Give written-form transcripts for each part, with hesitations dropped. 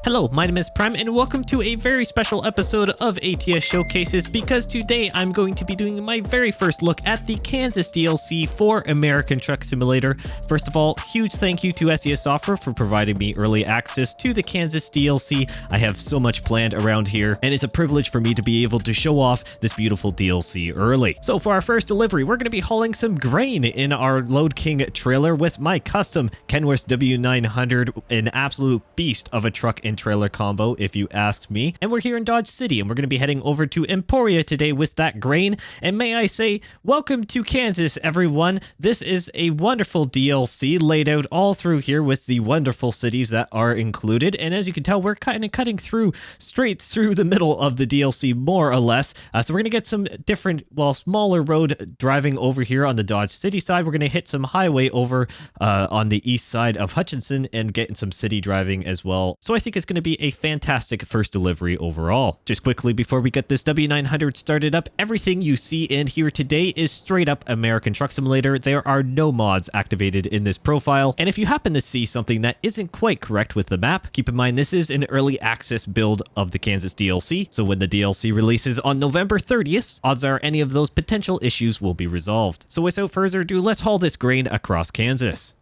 Hello, my name is Prime and welcome to a very special episode of ATS Showcases because today I'm going to be doing my very first look at the Kansas DLC for American Truck Simulator. First of all, huge thank you to SES Software for providing me early access to the Kansas DLC. I have so much planned around here and it's a privilege for me to be able to show off this beautiful DLC early. So for our first delivery, we're going to be hauling some grain in our Load King trailer with my custom Kenworth W900, an absolute beast of a truck and trailer combo if you asked me. And we're here in Dodge City and we're going to be heading over to Emporia today with that grain. And may I say, welcome to Kansas, everyone. This is a wonderful DLC laid out all through here with the wonderful cities that are included. And as you can tell, we're kind of cutting through straight through the middle of the DLC, more or less. So we're going to get some different, well, smaller road driving over here on the Dodge City side. We're going to hit some highway over on the east side of Hutchinson and getting some city driving as well. So I think it's going to be a fantastic first delivery overall. Just quickly before we get this W900 started up, everything you see in here today is straight up American Truck Simulator. There are no mods activated in this profile. And if you happen to see something that isn't quite correct with the map, keep in mind this is an early access build of the Kansas DLC. So when the DLC releases on November 30th, odds are any of those potential issues will be resolved. So without further ado, let's haul this grain across Kansas.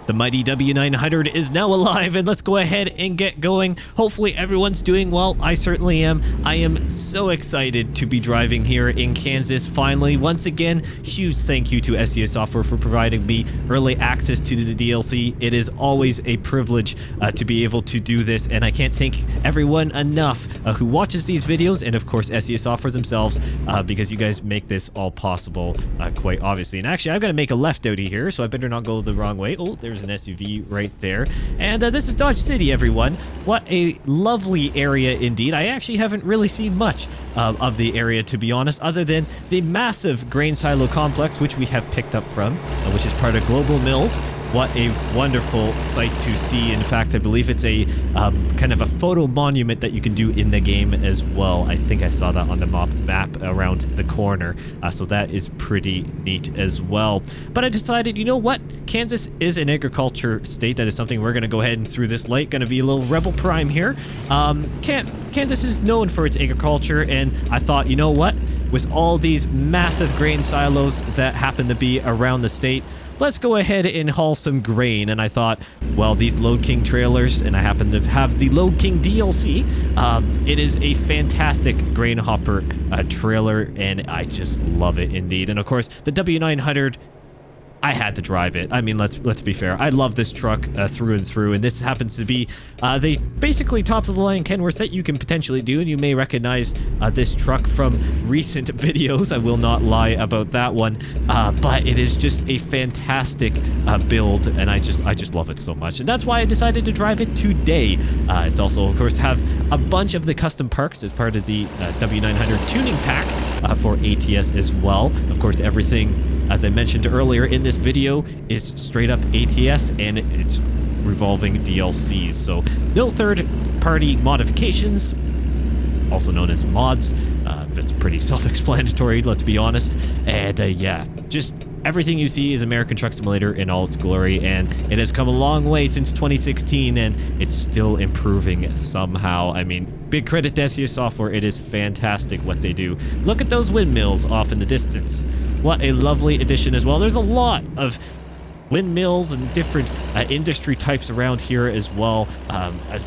The mighty W900 is now alive and let's go ahead and get going. Hopefully everyone's doing well. I certainly am. I am so excited to be driving here in Kansas finally. Once again, huge thank you to SES Software for providing me early access to the DLC. It is always a privilege to be able to do this, and I can't thank everyone enough who watches these videos, and of course SES Software themselves, because you guys make this all possible quite obviously. And actually I've got to make a left out of here, so I better not go the wrong way. Oh, there's an SUV right there. And this is Dodge City, everyone. What a lovely area indeed. I actually haven't really seen much of the area, to be honest, other than the massive grain silo complex, which we have picked up from, which is part of Global Mills. What a wonderful sight to see. In fact, I believe it's a kind of a photo monument that you can do in the game as well. I think I saw that on the map around the corner. So that is pretty neat as well. But I decided, you know what? Kansas is an agriculture state. That is something we're going to go ahead and through this lake. Going to be a little Rebel Prime here. Kansas is known for its agriculture, and I thought, you know what? With all these massive grain silos that happen to be around the state, let's go ahead and haul some grain. And I thought, well, these Load King trailers, and I happen to have the Load King DLC, it is a fantastic grain hopper trailer, and I just love it indeed. And of course, the W900, I had to drive it. I mean, let's be fair. I love this truck through and through, and this happens to be the basically top of the line Kenworth that you can potentially do, and you may recognize this truck from recent videos. I will not lie about that one, but it is just a fantastic build, and I just love it so much, and that's why I decided to drive it today. It's also, of course, have a bunch of the custom perks as part of the W900 tuning pack for ATS as well. Of course, everything, as I mentioned earlier in this video, is straight up ATS and it's revolving DLCs. So no third-party modifications, also known as mods. That's pretty self-explanatory, let's be honest. And yeah, just everything you see is American Truck Simulator in all its glory, and it has come a long way since 2016, and it's still improving somehow. I mean, big credit to SES Software. It is fantastic what they do. Look at those windmills off in the distance. What a lovely addition as well. There's a lot of windmills and different industry types around here as well.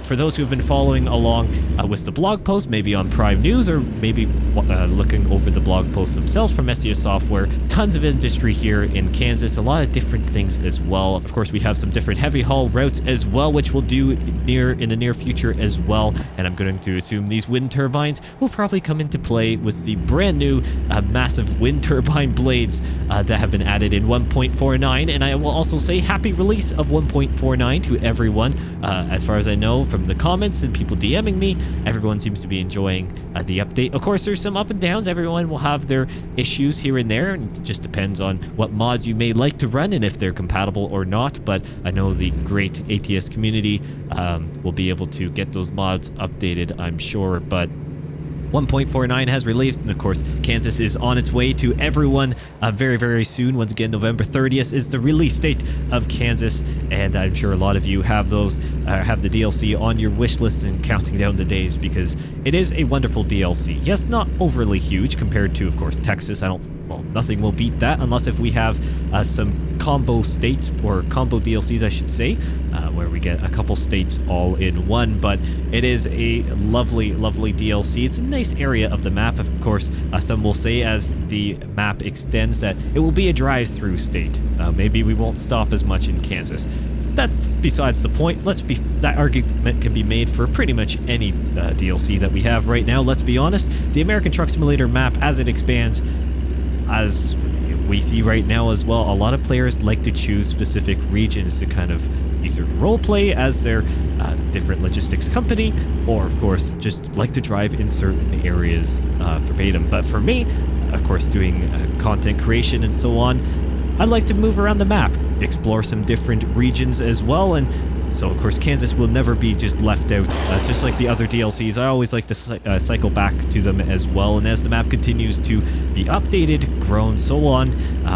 For those who have been following along with the blog post, maybe on Prime News or maybe looking over the blog posts themselves from SES Software, tons of industry here in Kansas, a lot of different things as well. Of course, we have some different heavy haul routes as well, which we'll do in the near future as well. And I'm going to assume these wind turbines will probably come into play with the brand new massive wind turbine blades that have been added in 1.49, and I will also say happy release of 1.49 to everyone. As far as I know from the comments and people DMing me, everyone seems to be enjoying the update. Of course, there's some up and downs. Everyone will have their issues here and there, and it just depends on what mods you may like to run and if they're compatible or not. But I know the great ATS community will be able to get those mods updated, I'm sure. But 1.49 has released, and of course Kansas is on its way to everyone very, very soon. Once again, November 30th is the release date of Kansas, and I'm sure a lot of you have those have the DLC on your wish list and counting down the days, because it is a wonderful DLC. Yes, not overly huge compared to, of course, Texas. Well, nothing will beat that unless if we have some combo states, or combo DLCs I should say, where we get a couple states all in one. But it is a lovely, lovely DLC. It's a nice area of the map. Of course, some will say as the map extends that it will be a drive-through state. Maybe we won't stop as much in Kansas. That's besides the point. That argument can be made for pretty much any DLC that we have right now. Let's be honest, the American Truck Simulator map as it expands, as we see right now as well, a lot of players like to choose specific regions to kind of either roleplay as their different logistics company, or of course just like to drive in certain areas verbatim. But for me, of course, doing content creation and so on, I like to move around the map, explore some different regions as well, and so of course Kansas will never be just left out. Just like the other DLCs, I always like to cycle back to them as well, and as the map continues to be updated, grown, so on,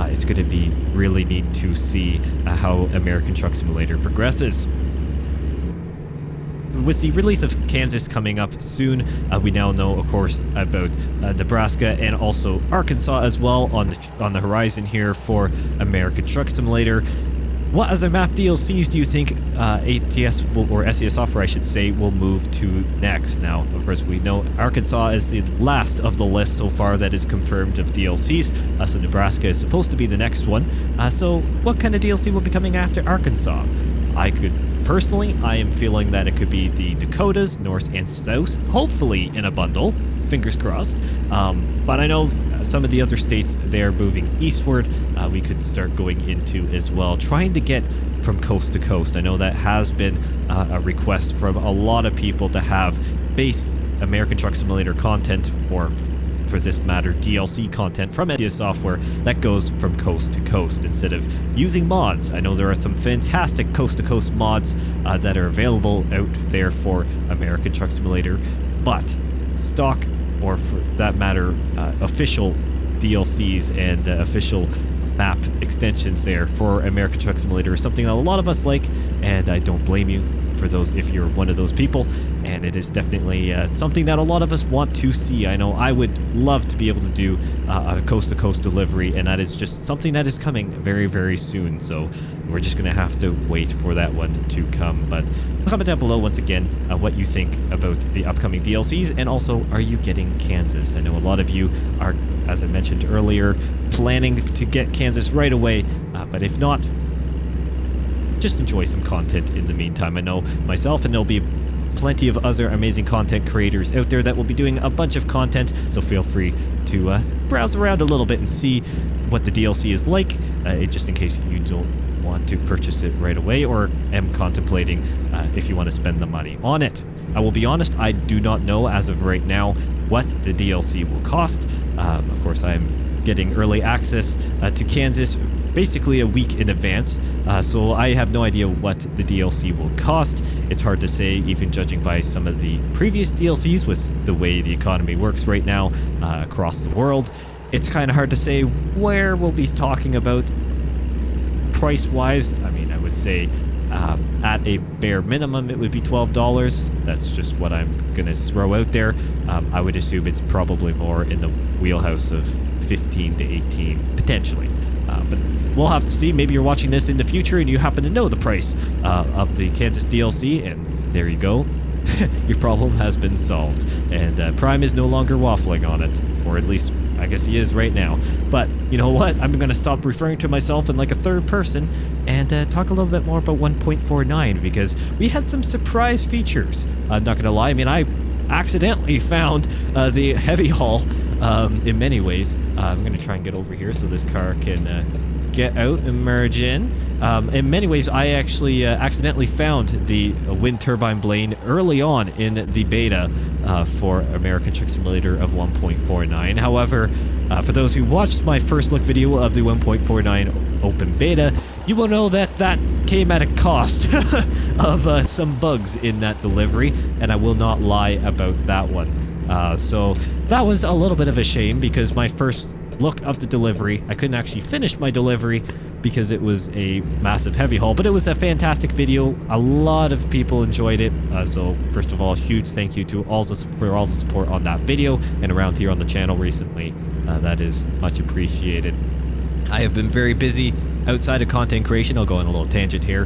it's going to be really neat to see how American Truck Simulator progresses. With the release of Kansas coming up soon, we now know, of course, about Nebraska and also Arkansas as well on the horizon here for American Truck Simulator. What other map DLCs do you think ATS or SES Software, I should say, will move to next? Now, of course, we know Arkansas is the last of the list so far that is confirmed of DLCs, so Nebraska is supposed to be the next one. So what kind of DLC will be coming after Arkansas? Personally, I am feeling that it could be the Dakotas, North and South, hopefully in a bundle, fingers crossed. But I know some of the other states, they're moving eastward. We could start going into as well, trying to get from coast to coast. I know that has been a request from a lot of people to have base American Truck Simulator content, or for this matter, DLC content from ATS Software that goes from coast to coast instead of using mods. I know there are some fantastic coast-to-coast mods that are available out there for American Truck Simulator, but stock, or for that matter, official DLCs and official map extensions there for American Truck Simulator is something that a lot of us like, and I don't blame you for those if you're one of those people, and it is definitely something that a lot of us want to see. I know I would love to be able to do a coast-to-coast delivery, and that is just something that is coming very, very soon, so we're just going to have to wait for that one to come. But comment down below once again what you think about the upcoming DLCs, and also, are you getting Kansas? I know a lot of you are, as I mentioned earlier, planning to get Kansas right away, but if not, just enjoy some content in the meantime. I know myself, and there'll be plenty of other amazing content creators out there that will be doing a bunch of content, so feel free to browse around a little bit and see what the DLC is like, just in case you don't want to purchase it right away, or am contemplating if you want to spend the money on it. I will be honest, I do not know as of right now what the DLC will cost. Of course, I'm getting early access to Kansas basically a week in advance, so I have no idea what the DLC will cost. It's hard to say, even judging by some of the previous DLCs with the way the economy works right now across the world. It's kind of hard to say where we'll be talking about price-wise. I mean, I would say at a bare minimum it would be $12. That's just what I'm gonna throw out there. I would assume it's probably more in the wheelhouse of 15 to 18 potentially, but we'll have to see. Maybe you're watching this in the future and you happen to know the price of the Kansas DLC, and there you go. Your problem has been solved, and Prime is no longer waffling on it, or at least I guess he is right now. But you know what? I'm going to stop referring to myself in like a third person and talk a little bit more about 1.49, because we had some surprise features. I'm not going to lie. I mean, I accidentally found the heavy haul in many ways. I'm going to try and get over here so this car can get out and merge in. In many ways, I actually accidentally found the wind turbine blade early on in the beta for American Truck Simulator of 1.49. However, for those who watched my first look video of the 1.49 open beta, you will know that that came at a cost of some bugs in that delivery, and I will not lie about that one. So that was a little bit of a shame because my first look of the delivery, I couldn't actually finish my delivery because it was a massive heavy haul, but it was a fantastic video. A lot of people enjoyed it. So first of all, huge thank you to all the support on that video and around here on the channel recently. That is much appreciated. I have been very busy outside of content creation. I'll go on a little tangent here.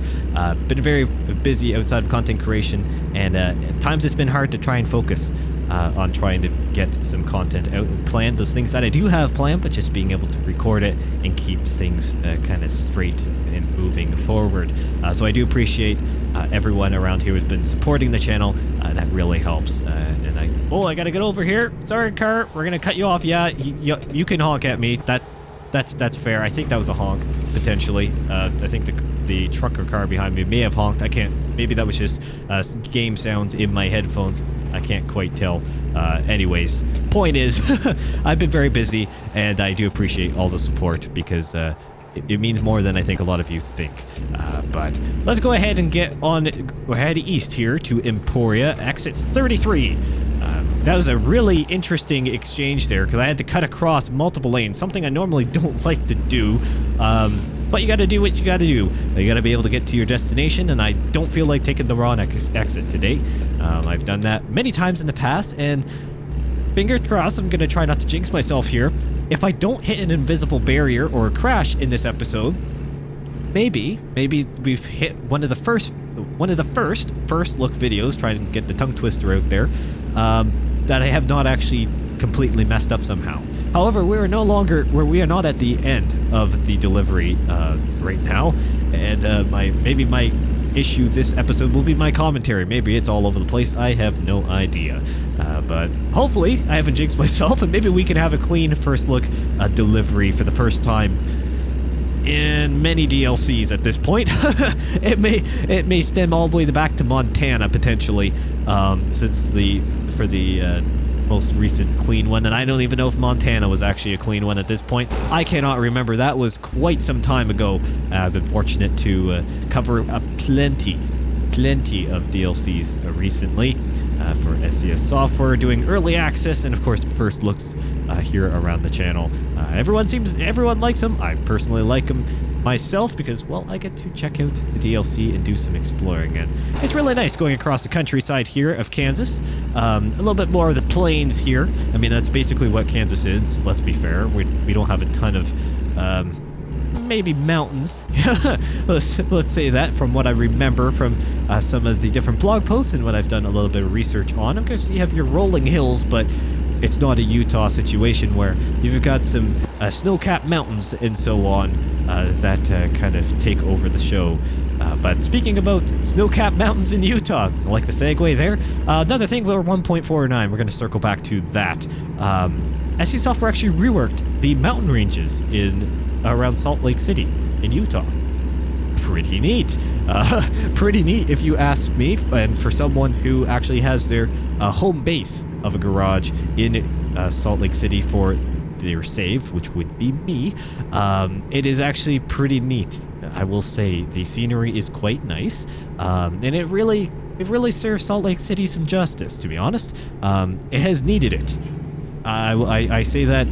Been very busy outside of content creation, and at times it's been hard to try and focus on trying to get some content out and plan those things that I do have planned, but just being able to record it and keep things kind of straight and moving forward. So I do appreciate everyone around here who's been supporting the channel. That really helps. And I gotta get over here. Sorry, car. We're gonna cut you off. Yeah, you can honk at me. That's fair. I think that was a honk, potentially. I think the truck or car behind me may have honked. I can't. Maybe that was just game sounds in my headphones. I can't quite tell. Anyways, point is, I've been very busy, and I do appreciate all the support because it means more than I think a lot of you think. But let's go ahead and head east here to Emporia, exit 33. That was a really interesting exchange there because I had to cut across multiple lanes, something I normally don't like to do. But you got to do what you got to do. You got to be able to get to your destination, and I don't feel like taking the wrong exit today. I've done that many times in the past, and fingers crossed, I'm going to try not to jinx myself here. If I don't hit an invisible barrier or a crash in this episode, maybe we've hit one of the first look videos, trying to get the tongue twister out there, that I have not actually completely messed up somehow. However, we are not at the end of the delivery right now, and maybe my issue this episode will be my commentary. Maybe it's all over the place. I have no idea. But hopefully I haven't jinxed myself, and maybe we can have a clean first look delivery for the first time in many DLCs at this point. It may stem all the way back to Montana potentially, since for the most recent clean one, and I don't even know if Montana was actually a clean one at this point. I cannot remember. That was quite some time ago. I've been fortunate to cover plenty of DLCs recently for SES Software, doing early access and of course first looks here around the channel. Everyone likes them. I personally like them myself because, well, I get to check out the DLC and do some exploring, and it's really nice going across the countryside here of Kansas. A little bit more of the plains here. I mean, that's basically what Kansas is, let's be fair. We don't have a ton of maybe mountains. let's say that, from what I remember from some of the different blog posts and what I've done a little bit of research on. Of course, you have your rolling hills, but it's not a Utah situation where you've got some snow-capped mountains and so on that kind of take over the show. But speaking about snow-capped mountains in Utah, I like the segue there. Another thing, we're 1.49. We're going to circle back to that. SE Software actually reworked the mountain ranges around Salt Lake City in Utah. Pretty neat. Pretty neat if you ask me, and for someone who actually has their home base of a garage in Salt Lake City for their save, which would be me, it is actually pretty neat. I will say the scenery is quite nice, and it really serves Salt Lake City some justice, to be honest. It has needed it. I say that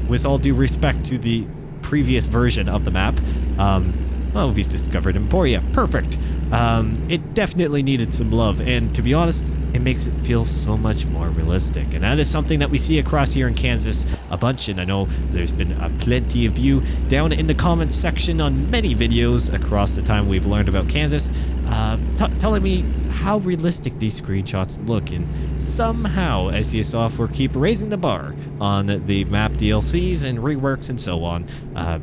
with all due respect to the previous version of the map. Well, we've discovered Emporia. Perfect. It definitely needed some love, and to be honest, it makes it feel so much more realistic. And that is something that we see across here in Kansas a bunch, and I know there's been plenty of you down in the comments section on many videos across the time we've learned about Kansas, telling me how realistic these screenshots look, and somehow SES Software keep raising the bar on the map DLCs and reworks and so on,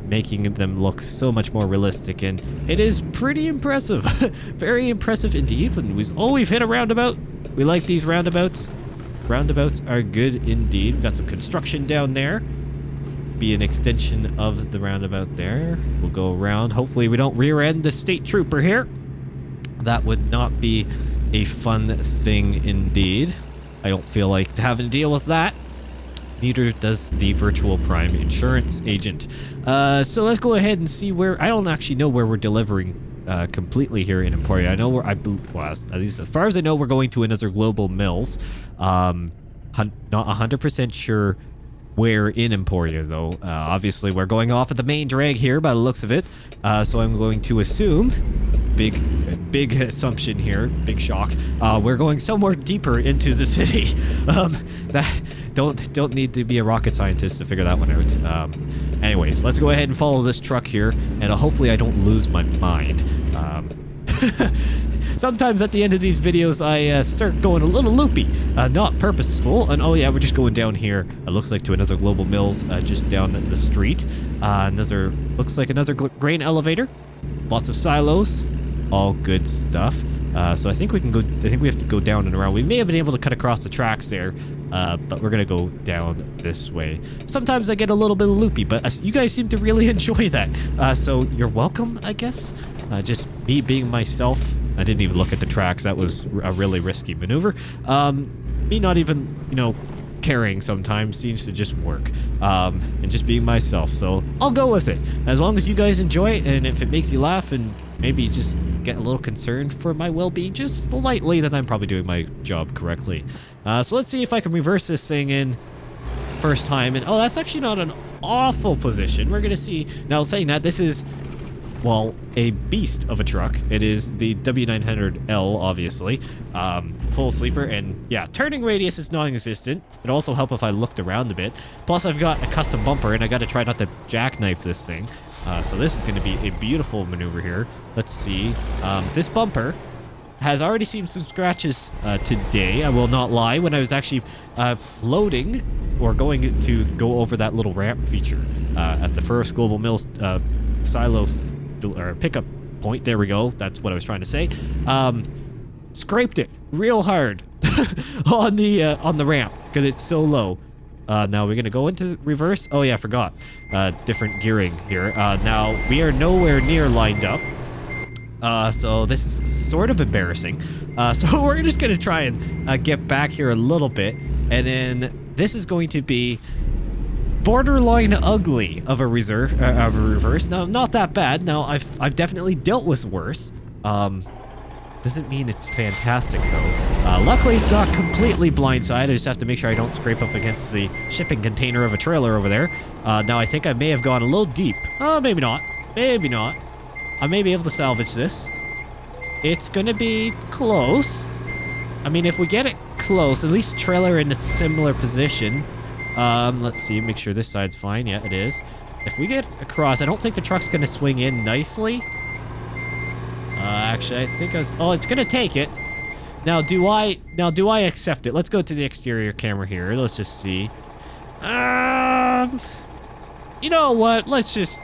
making them look so much more realistic, and it is pretty impressive. Very impressive indeed. And we've hit a roundabout. We like these roundabouts. Roundabouts are good indeed. We've got some construction down there. Be an extension of the roundabout there. We'll go around. Hopefully we don't rear end the state trooper here. That would not be a fun thing indeed. I don't feel like having to deal with that. Neither does the virtual prime insurance agent. So let's go ahead and see where... I don't actually know where we're delivering completely here in Emporia. I know where at least as far as I know, we're going to another Global Mills. Not 100% sure where in Emporia, though. Obviously, we're going off at the main drag here by the looks of it. So I'm going to assume, big assumption here, big shock. We're going somewhere deeper into the city. Don't need to be a rocket scientist to figure that one out. Anyways, let's go ahead and follow this truck here, and hopefully I don't lose my mind. Sometimes at the end of these videos, I start going a little loopy. Not purposeful. And oh yeah, we're just going down here. It looks like to another Global Mills just down the street. Looks like another grain elevator. Lots of silos. All good stuff. So I think we have to go down and around. We may have been able to cut across the tracks there, but we're gonna go down this way. Sometimes I get a little bit loopy, but you guys seem to really enjoy that. So you're welcome, I guess. Just me being myself. I didn't even look at the tracks. That was a really risky maneuver. Me not even, caring sometimes seems to just work. And just being myself. So I'll go with it. As long as you guys enjoy it, and if it makes you laugh and maybe just get a little concerned for my well-being just slightly, then I'm probably doing my job correctly. So let's see if I can reverse this thing in first time. And oh, that's actually not an awful position. We're gonna see. Now, saying that, this is, well, a beast of a truck. It is the W900L, obviously. Full sleeper, and yeah, turning radius is non-existent. It'd also help if I looked around a bit. Plus, I've got a custom bumper, and I got to try not to jackknife this thing. So this is going to be a beautiful maneuver here. Let's see. This bumper has already seen some scratches today. I will not lie. When I was actually loading or going to go over that little ramp feature at the first Global Mills silos or pickup point. There we go. That's what I was trying to say. Scraped it real hard on the ramp because it's so low. Now we're gonna go into reverse. Oh yeah, I forgot. Different gearing here. Now we are nowhere near lined up. So this is sort of embarrassing. So we're just gonna try and get back here a little bit, and then this is going to be borderline ugly of a reverse. Now, not that bad. Now, I've definitely dealt with worse. Doesn't mean it's fantastic though. Luckily, it's not completely blindside. I just have to make sure I don't scrape up against the shipping container of a trailer over there. Now, I think I may have gone a little deep. Oh, maybe not. Maybe not. I may be able to salvage this. It's gonna be close. I mean, if we get it close, at least trailer in a similar position. Let's see, make sure this side's fine. Yeah, it is. If we get across, I don't think the truck's gonna swing in nicely. Actually, I think it's gonna take it. Now, do I accept it? Let's go to the exterior camera here. Let's just see. You know what? Let's just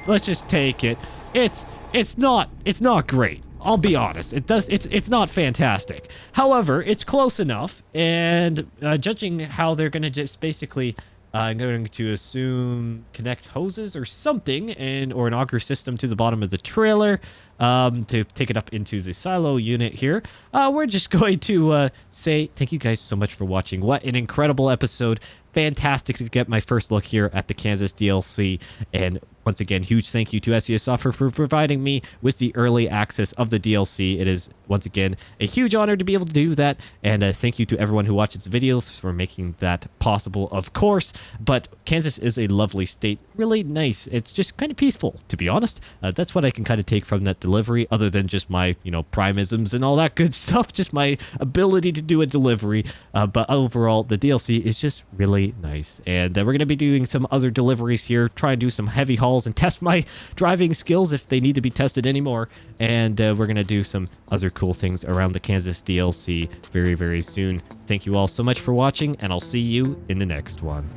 take it. It's not great. I'll be honest. It's not fantastic. However, it's close enough, and judging how they're gonna just basically, I'm going to assume connect hoses or something, or an auger system to the bottom of the trailer to take it up into the silo unit here. We're just going to say thank you guys so much for watching. What an incredible episode. Fantastic to get my first look here at the Kansas DLC, and once again, huge thank you to SES Software for providing me with the early access of the DLC. It is, once again, a huge honor to be able to do that, and thank you to everyone who watches the videos for making that possible, of course. But Kansas is a lovely state, really nice. It's just kind of peaceful, to be honest. That's what I can kind of take from that delivery, other than just my, primisms and all that good stuff, just my ability to do a delivery. But overall, the DLC is just really nice, and we're going to be doing some other deliveries here, try and do some heavy hauls and test my driving skills if they need to be tested anymore, and we're going to do some other cool things around the Kansas DLC very, very soon. Thank you all so much for watching, and I'll see you in the next one.